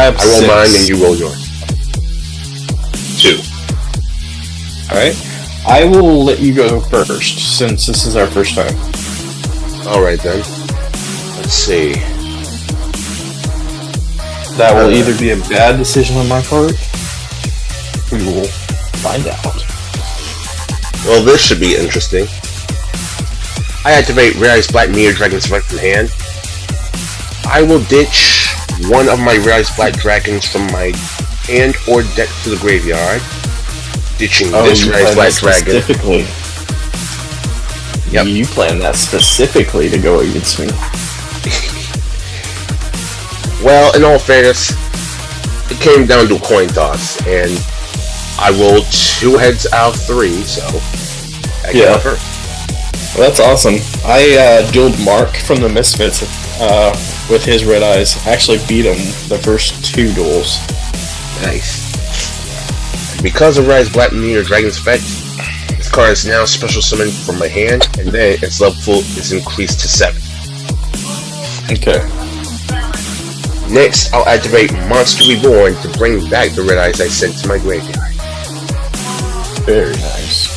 have I roll 6. mine and you roll yours. 2. Alright. I will let you go first, since this is our first time. Alright then. Let's see. That will either be a bad decision on my part. We will find out. Well, this should be interesting. I activate Red Eyes Black Meteor Dragon's right from hand. I will ditch one of my Red Eyes Black Dragons from my hand or deck to the graveyard. Ditching this Red Eyes Black Dragon. Specifically. Yep. You planned that specifically to go against me. Well, in all fairness, it came down to a coin toss, and I rolled 2 heads out of 3, so I got first. Well, that's awesome. I dueled Mark from the Misfits with his Red Eyes. I actually beat him the first 2 duels. Nice. And because of Red Eyes Black Meteor Dragon's effect, this card is now special summoned from my hand, and then its level is increased to 7. Okay. Next, I'll activate Monster Reborn to bring back the Red Eyes I sent to my graveyard. Very nice.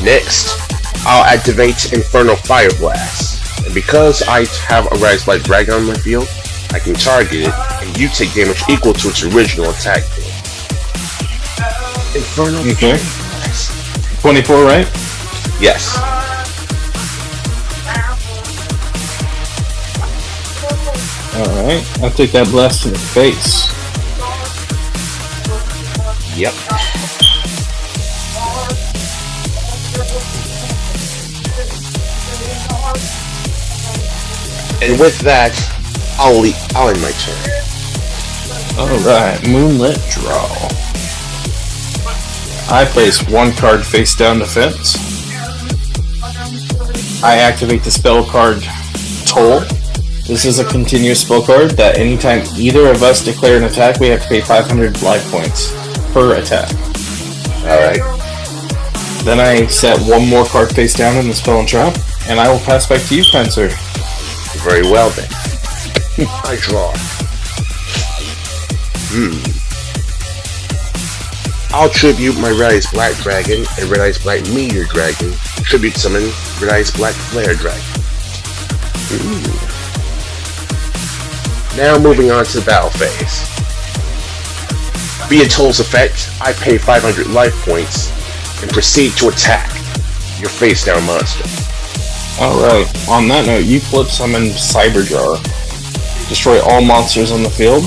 Next, I'll activate Infernal Fire Blast. And because I have a Red Eyes Black Dragon on my field, I can target it, and you take damage equal to its original attack pool. Infernal Fire Blast. 24, right? Yes. Alright, I'll take that blast to the face. Yep. And with that, I'll end my turn. Alright, Moonlit Draw. I place 1 card face down defense. I activate the spell card Toll. This is a continuous spell card that anytime either of us declare an attack, we have to pay 500 life points per attack. Alright. Then I set 1 more card face down in the spell and trap, and I will pass back to you, kind sir. Very well then. I draw. I'll tribute my Red Eyes Black Dragon and Red Eyes Black Meteor Dragon. Tribute summon Red Eyes Black Flare Dragon. Now moving on to the battle phase. Via Toll's effect, I pay 500 life points and proceed to attack your face down monster. Alright, on that note, you flip summon Cyberjar. Destroy all monsters on the field.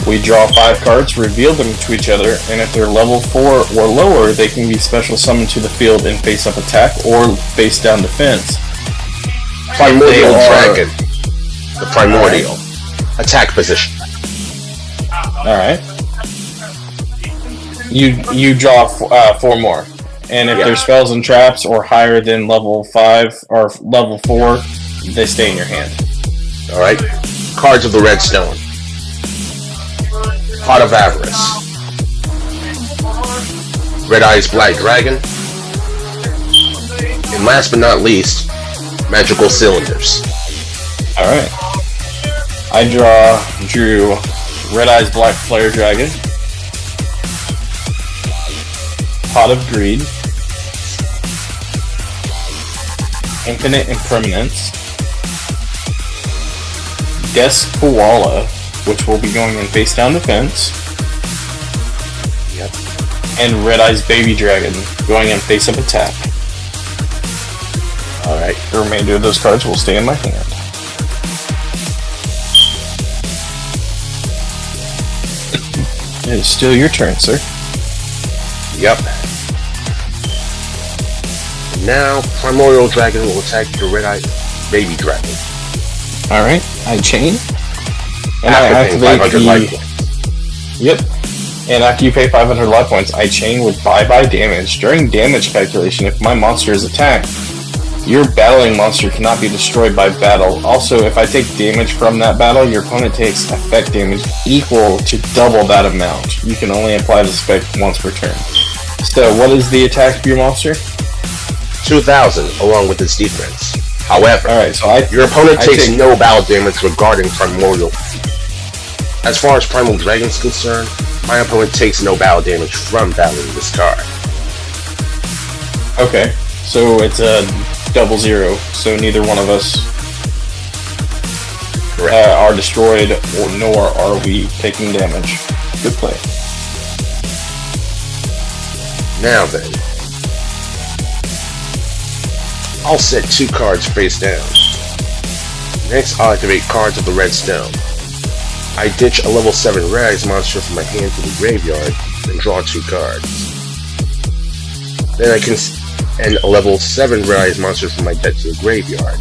We draw 5 cards, reveal them to each other, and if they're level 4 or lower, they can be special summoned to the field in face-up attack or face-down defense. Primordial Dragon. The Primordial. Attack position. Alright. You draw 4 more. And if their spells and traps or higher than level 5 or level 4, they stay in your hand. Alright. Cards of the Redstone. Pot of Avarice. Red Eyes Black Dragon. And last but not least, Magical Cylinders. Alright. I drew Red Eyes Black Flare Dragon. Pot of Greed. Infinite Impermanence. Desk Koala, which will be going in face down defense. Yep. And Red Eyes Baby Dragon going in face up attack. Alright. The remainder of those cards will stay in my hand. It is still your turn, sir. Yep. Now, Primordial Dragon will attack the Red Eye Baby Dragon. Alright, I chain. And After I paying activate 500 the... life points. Yep. And after you pay 500 life points, I chain with bye-bye damage. During damage calculation, if my monster is attacked, your battling monster cannot be destroyed by battle. Also, if I take damage from that battle, your opponent takes effect damage equal to double that amount. You can only apply this effect once per turn. So, what is the attack of your monster? 2,000, along with its defense. However, Alright, so your opponent takes no battle damage regarding Primordial. As far as Primal Dragon is concerned, my opponent takes no battle damage from battling this card. Okay, so it's a 0-0, so neither one of us are destroyed, nor are we taking damage. Good play. Now then, I'll set 2 cards face down. Next, I'll activate cards of the red stone. I ditch a level 7 Red Eyes monster from my hand to the graveyard, and draw 2 cards. Then I can send a level 7 Red Eyes monster from my deck to the graveyard.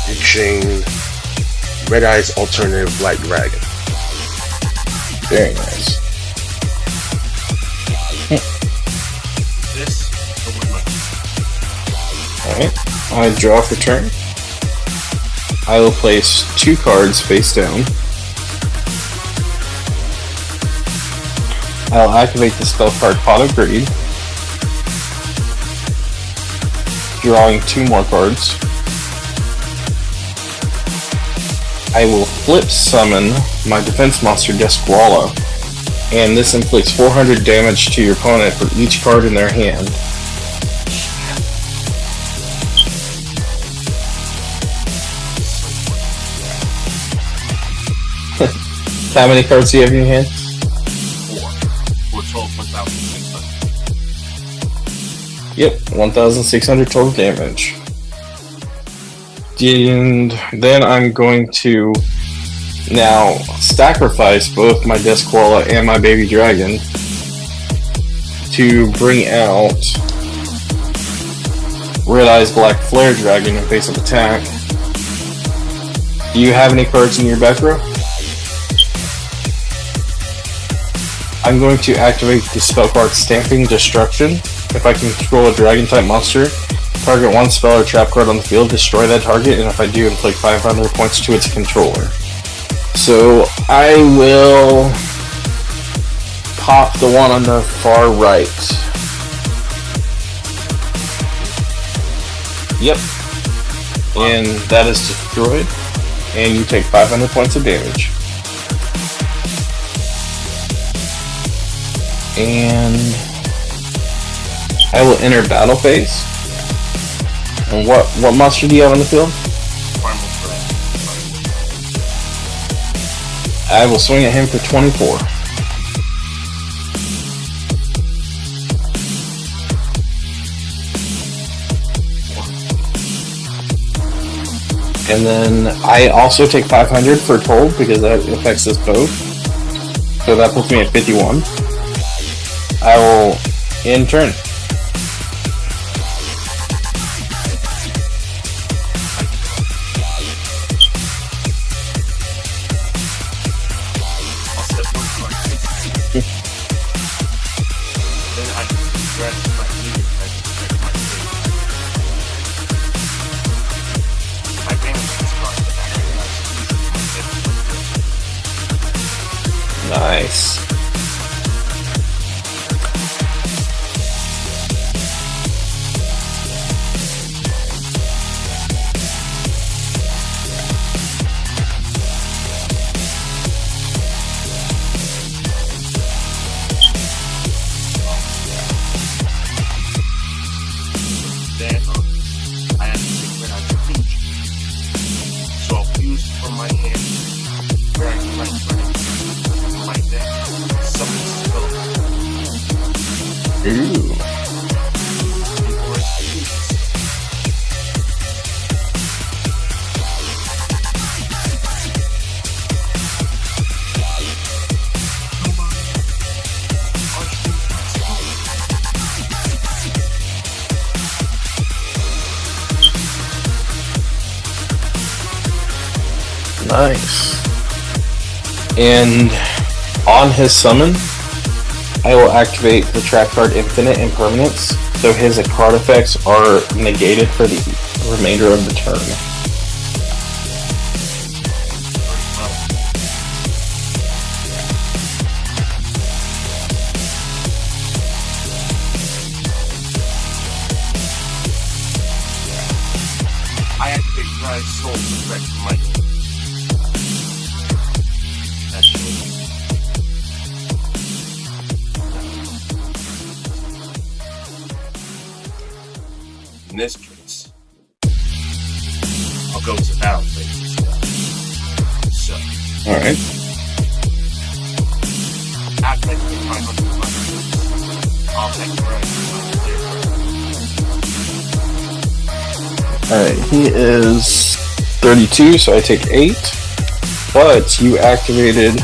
Ditching Red Eyes alternative Black Dragon. Very nice. Alright, I draw for turn. I will place 2 cards face down. I'll activate the spell card Pot of Greed, drawing 2 more cards. I will flip summon my defense monster VLLO, and this inflicts 400 damage to your opponent for each card in their hand. How many cards do you have in your hand? 4. For a total of 1,600. Yep, 1,600 total damage. And then I'm going to now sacrifice both my Duel and my baby dragon to bring out Red Eyes Black Flare Dragon in face of attack. Do you have any cards in your back row? I'm going to activate the spell card Stamping Destruction. If I control a dragon type monster, target 1 spell or trap card on the field, destroy that target, and if I do, inflict 500 points to its controller. So I will pop the one on the far right. Yep. And that is destroyed, and you take 500 points of damage. And I will enter battle phase. And what monster do you have on the field? Primal Dragon. I will swing at him for 24. And then I also take 500 for toll because that affects us both. So that puts me at 51. I will end turn. I'll set 1 card. Then I can scratch my meter type to check my state. I banish this card to activate my Nice. Then I have to take Red Eyes Fuse. So I'll fuse from my hand Red Eyes Black Dragon from my deck. Summon spell. Ooh. Before it's fused. Nice. And on his summon, I will activate the trap card Infinite Impermanence, so his card effects are negated for the remainder of the turn. Rise Soul's effect from my hand. Actually. In this case, I'll go to battle phase instead. So, Alright. after I take 500 money, I'll take the rest of my player. Alright, he is 32, so I take 8. But you activated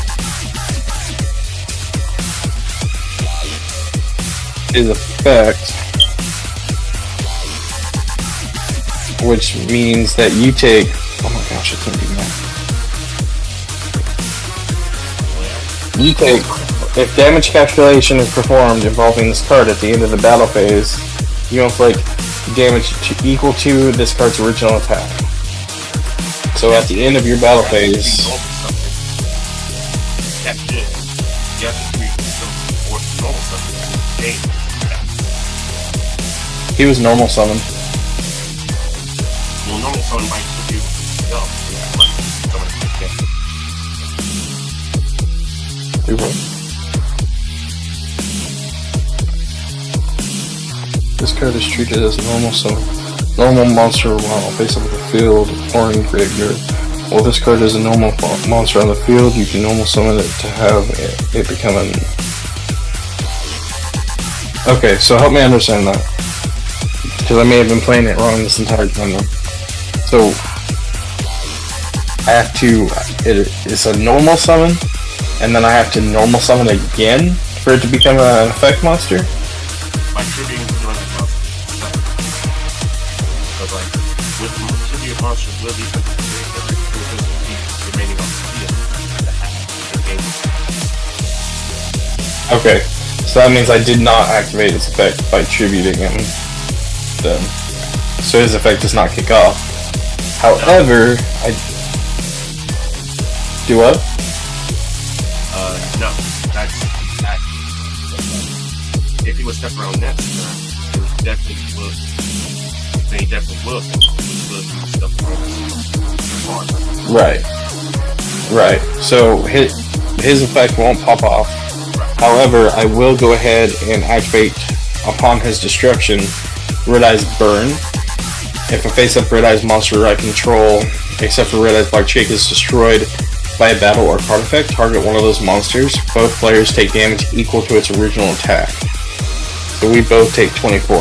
his effect, which means that you take. Oh my gosh, I can't do that. You take. If damage calculation is performed involving this card at the end of the battle phase, you inflict damage equal to this card's original attack. So at the end of your battle phase. That's it. You have to treat something or normal something as a game. He was normal summon. Well, normal summon might be able to go. Yeah, like someone can Do what? This card is treated as a normal summon. Normal monster while face up the field or in graveyard. While this card is a normal monster on the field, you can normal summon it to have it become an... Okay, so help me understand that. Because I may have been playing it wrong this entire time though. So, I have to... It's a normal summon, and then I have to normal summon again for it to become an effect monster? by tributing the running monster. Because like with the tribute monster will be remaining on the field the game. Okay, so that means I did not activate its effect by tributing him then. So his effect does not kick off. However, I do what? No, that's if he was step around next turn, it definitely would. Then he definitely will. He will do stuff around. Right. Right. So his effect won't pop off. Right. However, I will go ahead and activate upon his destruction Red Eye's Burn. If a face-up Red Eye's monster I control, except for Red Eye's Black Chick, is destroyed by a battle or card effect, target one of those monsters. Both players take damage equal to its original attack. So we both take 24.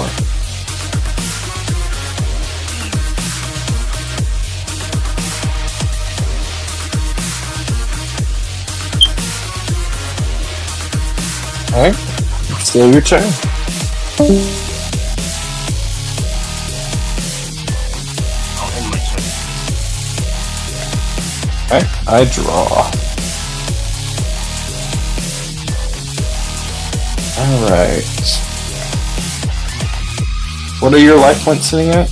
Alright, still your turn. I'll end my turn. Okay, I draw. Alright. What are your life points sitting at?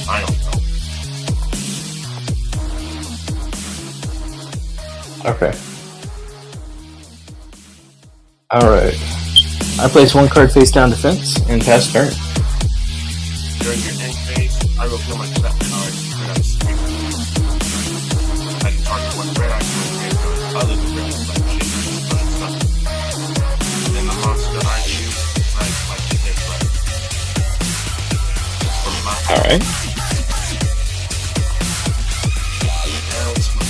I don't know. Okay. Alright. I place one card face down defense and pass turn. During your end phase, I will kill my trap card when I'm screaming. I can target one red eye card other than red eye like shit special stuff. Then the monster I choose like hit right. From my Alright. now it's my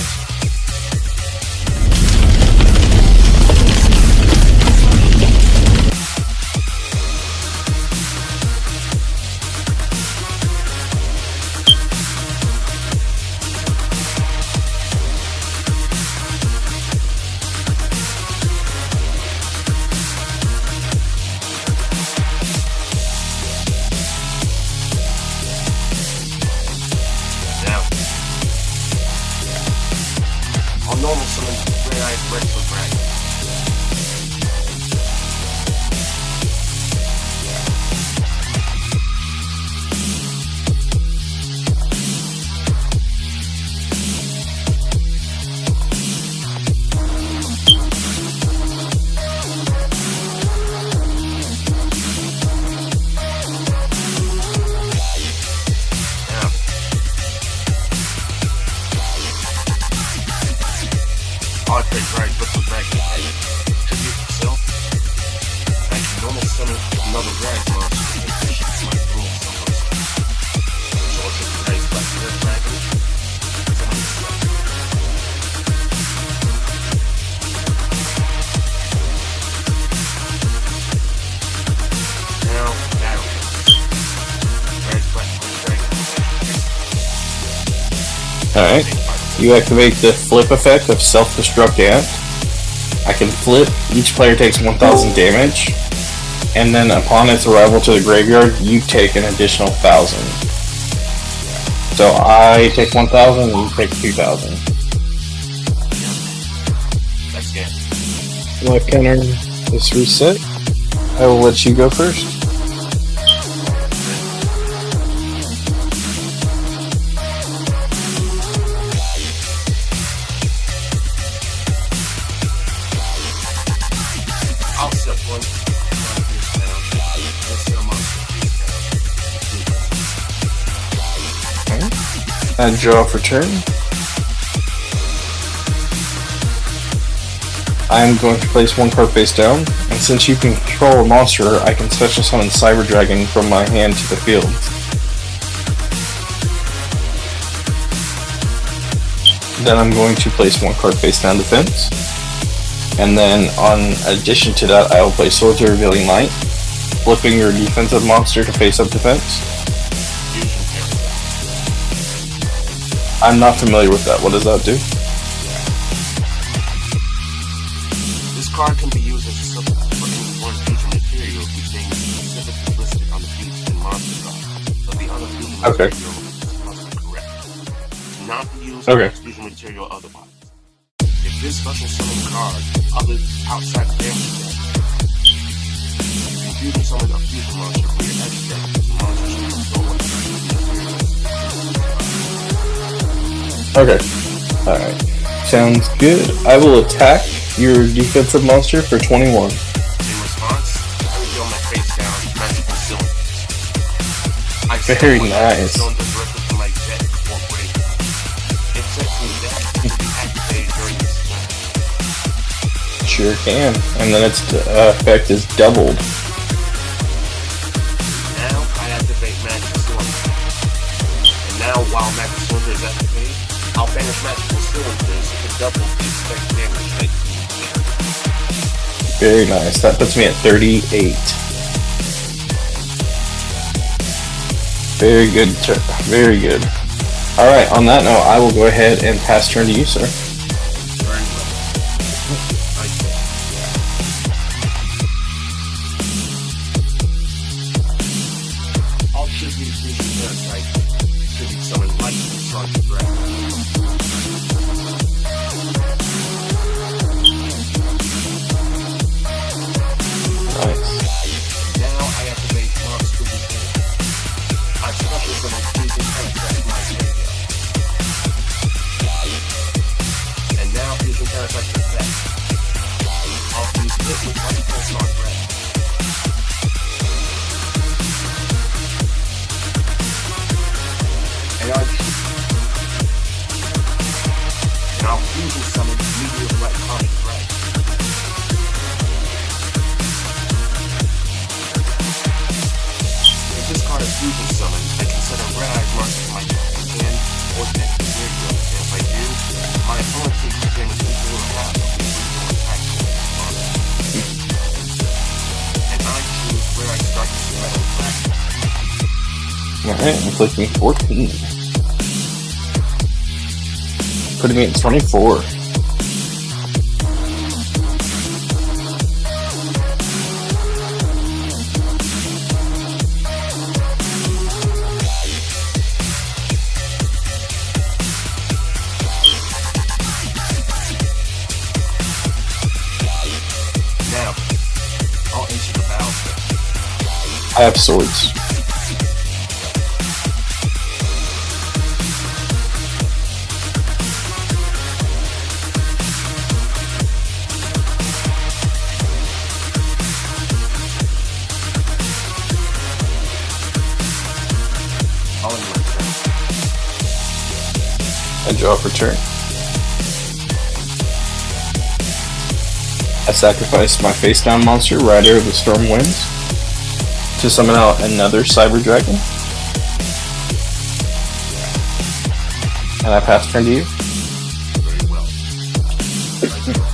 Alright. You activate the flip effect of self-destruct ant. I can flip, each player takes 1000 damage, and then upon its arrival to the graveyard, you take an additional 1000. So I take 1000 and you take 2000. That's good. Life counter is reset. I will let you go first. I'll set one face down. Let's set a monster face down. And draw for turn. I'm going to place one card face down, and since you can control a monster, I can special summon BlazerDragon from my hand to the field. Then I'm going to place one card face down defense. And then, on addition to that, I will play Swords of Revealing Light, flipping your defensive monster to face up defense. Fusion character. I'm not familiar with that. What does that do? This card can be used as a substitute for any one fusion material whose name is specifically listed on the fusion and monster card. But the other fusion Okay. material must be correct. Not be used Okay. as fusion material otherwise. If this special summon card other outside the damage deck, you can fusion summon a fusion monster for your edge deck as a monster should control what fusion material is. Okay. Alright. Sounds good. I will attack your defensive monster for 21. In response, I reveal my face down magical cylinders. I Very summon nice. cylinder directly from my deck or graveyard. If set from the deck, it can be activated during this turn. Sure can. And then its effect is doubled. Now I activate magical cylinder. And now while magical cylinder is activated, I'll banish magical cylinders to double the expected damage that you get. Very nice. That puts me at 38. Very good. Very good. Alright, on that note, I will go ahead and pass turn to you, sir. Very well. Like that. I'll tribute fusion parasite. Tribute summon light and start the dragon. Nice. Now I activate monster reveal. I special summon fusion parasite in my graveyard. And now fusion parasite effect. I'll use it with light and start dragon. And I'll fusion summon medium electronic dragon. If this card is fusion summoned, I can set a red-eyed monster to my hand or deck to graveyard. And if I do, my opponent takes the damage equal to half of the original attack of the monster. And I choose where I start this metal dragon. Alright, I'm clicking 14. Putting me at 24. Now, I'll enter the battlefield. I have swords. I'll end my turn. I draw for turn. I sacrifice my face down monster, Rider of the Storm Winds, to summon out another BlazerDragon. And I pass turn to you. Very well. Right draw.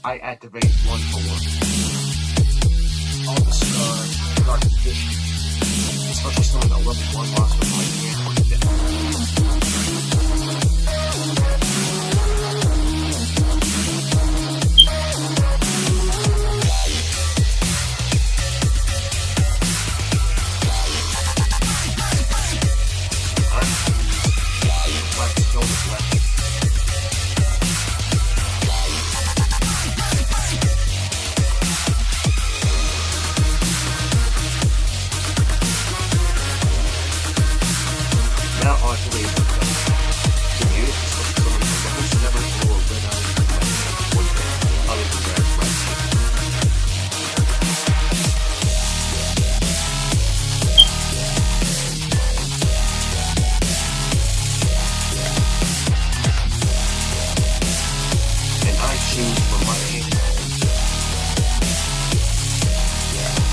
I activate 1 for 1. I'll discard Dark Vision. Especially summon a level 1 monster from my hand or deck. Now on to the to mute it, especially someone who has never or red eyes in my hand or deck, other than red flags. And I choose from my hand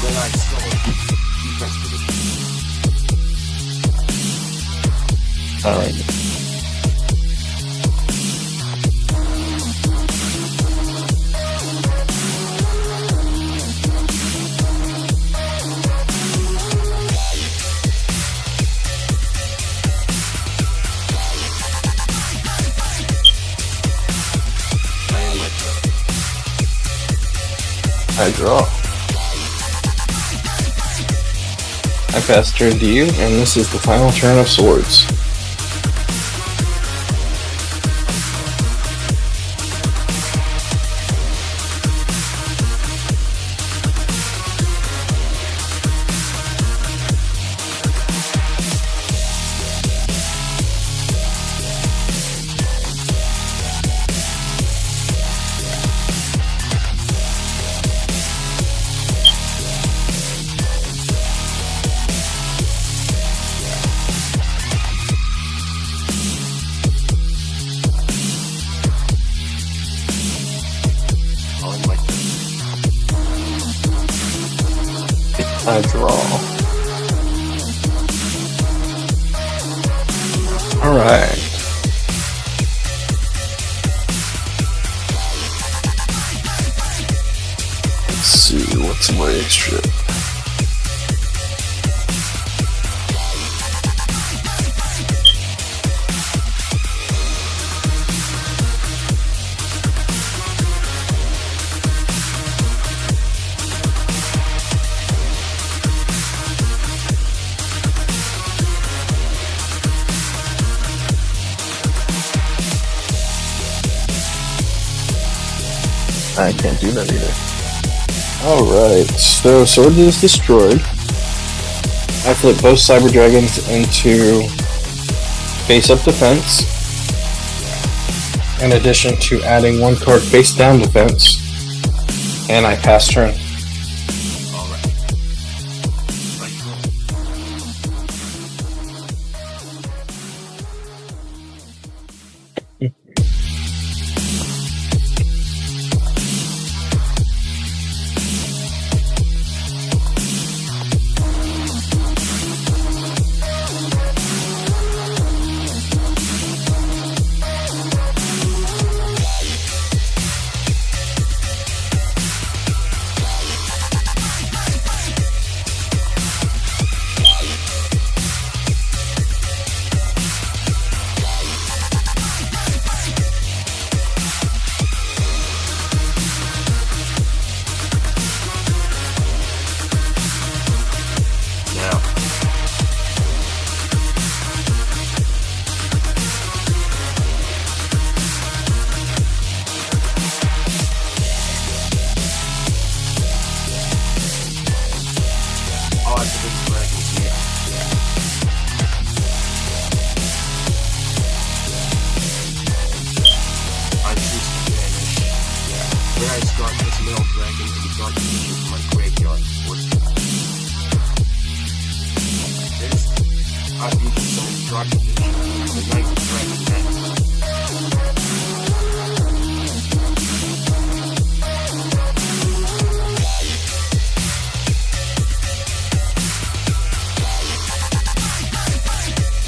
red eye skull defense position. Alright. I draw. I pass turn to you, and this is the final turn of swords. I draw. Alright. Let's see, what's my extra? I can't do that either. Alright, so sword is destroyed. I flip both Cyber Dragons into face-up defense, in addition to adding one card face-down defense, and I pass turn.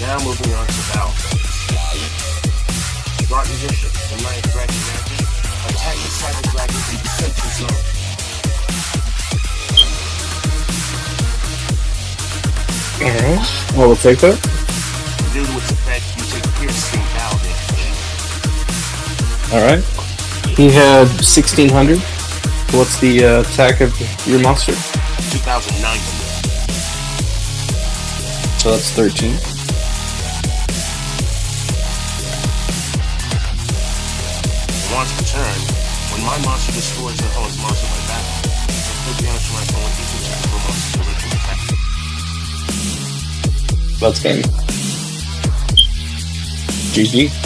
Now moving on to battle phase. Dark Magician, the Night Dragon Magic, attack the Cyber Dragon in the Central Zone. Alright, well, we'll take that. Due to its effect, you take piercing battle damage. Alright. He had 1600. What's the attack of your monster? 2009. So that's 13. Once per turn, when my monster destroys an opponent's monster by battle, inflict damage to my opponent equal to the monster's original attack. Let's game. GG.